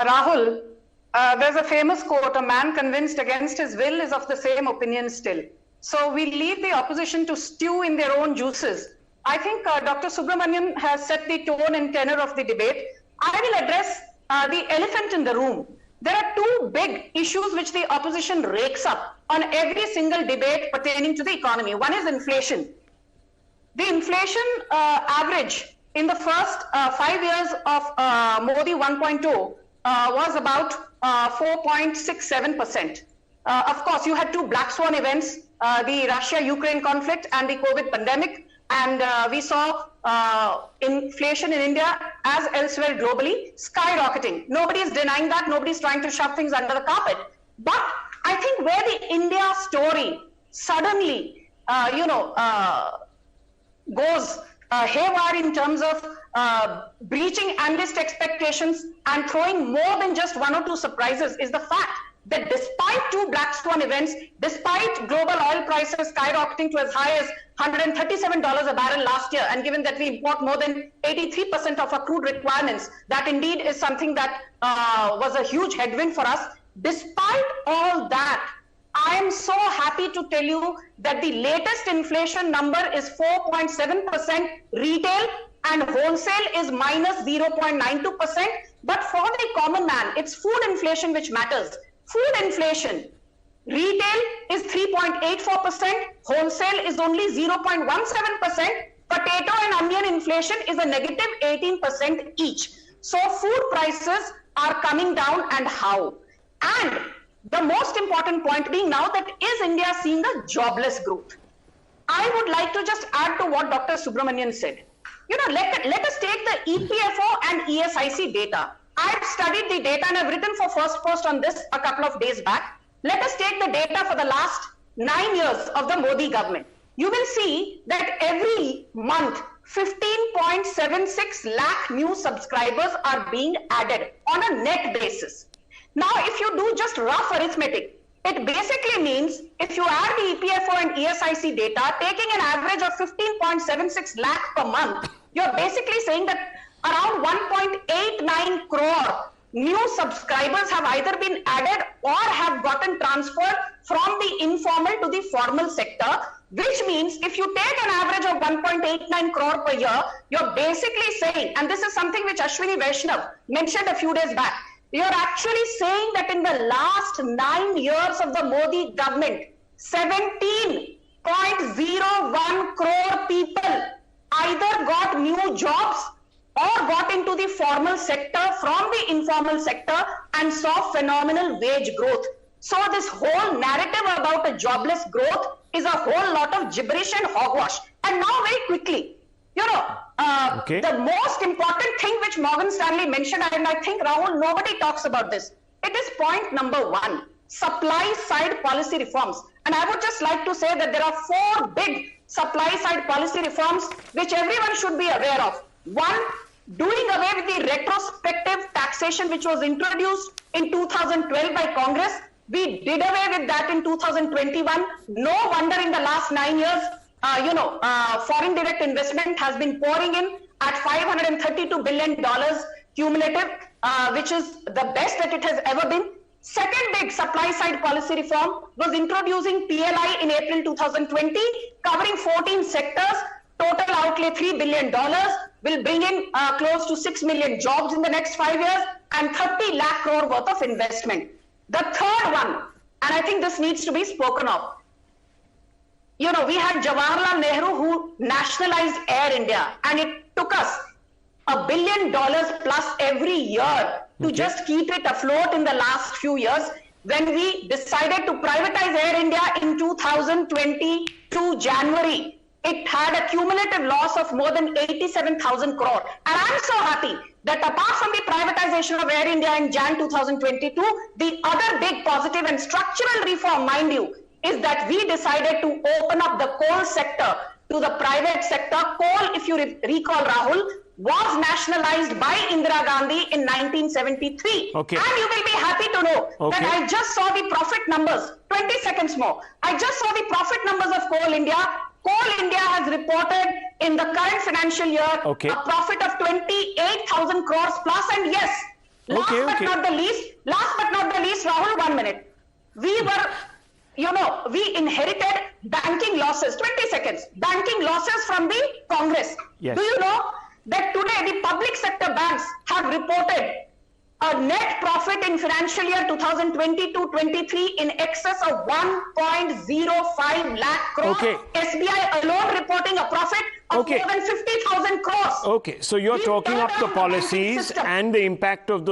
Rahul, there's a famous quote, a man convinced against his will is of the same opinion still. So we leave the opposition to stew in their own juices. I think Dr. Subramanian has set the tone and tenor of the debate. I will address the elephant in the room. There are two big issues which the opposition rakes up on every single debate pertaining to the economy. One is inflation. The inflation average in the first 5 years of Modi 1.0 was about 4.67%. Of course, you had two black swan events, the Russia-Ukraine conflict and the COVID pandemic. And we saw inflation in India as elsewhere globally skyrocketing. Nobody is denying that. Nobody's trying to shove things under the carpet. But I think where the India story suddenly, goes haywire in terms of breaching analyst expectations and throwing more than just one or two surprises is the fact that despite two black swan events, despite global oil prices skyrocketing to as high as $137 a barrel last year, and given that we import more than 83% of our crude requirements, that indeed is something that was a huge headwind for us. Despite all that, I am so happy to tell you that the latest inflation number is 4.7% retail and wholesale is minus 0.92%. But for the common man, it's food inflation which matters. Food inflation, retail is 3.84%, wholesale is only 0.17%, potato and onion inflation is a negative 18% each. So food prices are coming down, and how? And the most important point being now that is India seeing a jobless growth? I would like to just add to what Dr. Subramanian said. Let us take the EPFO and ESIC data. I've studied the data and I've written for First Post on this a couple of days back. Let us take the data for the last 9 years of the Modi government. You will see that every month, 15.76 lakh new subscribers are being added on a net basis. Now, if you do just rough arithmetic, it basically means if you add the EPFO and ESIC data, taking an average of 15.76 lakh per month, you're basically saying that around 1.89 crore new subscribers have either been added or have gotten transferred from the informal to the formal sector, which means if you take an average of 1.89 crore per year, you're basically saying, and this is something which Ashwini Vaishnav mentioned a few days back, you're actually saying that in the last 9 years of the Modi government, 17.01 crore people either got new jobs or got into the formal sector from the informal sector and saw phenomenal wage growth. So this whole narrative about a jobless growth is a whole lot of gibberish and hogwash. And now very quickly, the most important thing which Morgan Stanley mentioned, and I think, Rahul, nobody talks about this. It is point number 1, supply side policy reforms. And I would just like to say that there are 4 big supply side policy reforms which everyone should be aware of. 1, doing away with the retrospective taxation which was introduced in 2012 by Congress. We did away with that in 2021. No wonder in the last 9 years, foreign direct investment has been pouring in at $532 billion cumulative, which is the best that it has ever been. Second big supply side policy reform was introducing PLI in April 2020, covering 14 sectors, total outlay $3 billion, will bring in close to 6 million jobs in the next 5 years and 30 lakh crore worth of investment. The third one, and I think this needs to be spoken of, we had Jawaharlal Nehru who nationalized Air India, and it took us $1 billion plus every year to just keep it afloat in the last few years. When we decided to privatize Air India in 2022 January, it had a cumulative loss of more than 87,000 crore. And I'm so happy that apart from the privatization of Air India in Jan 2022, the other big positive and structural reform, mind you, is that we decided to open up the coal sector to the private sector. Coal, if you recall, Rahul, was nationalized by Indira Gandhi in 1973. And you will be happy to know that I just saw the profit numbers, 20 seconds more. I just saw the profit numbers of Coal India. Coal India has reported in the current financial year a profit of 28,000 crores plus. And yes, Last but not the least, Rahul, 1 minute. We were, we inherited banking losses, 20 seconds, banking losses from the Congress. Yes. Do you know that today the public sector banks have reported a net profit in financial year 2022-23 in excess of 1.05 lakh crores. Okay. SBI alone reporting a profit of more than 50,000 crores. Okay, so you're talking of the policies and the impact of those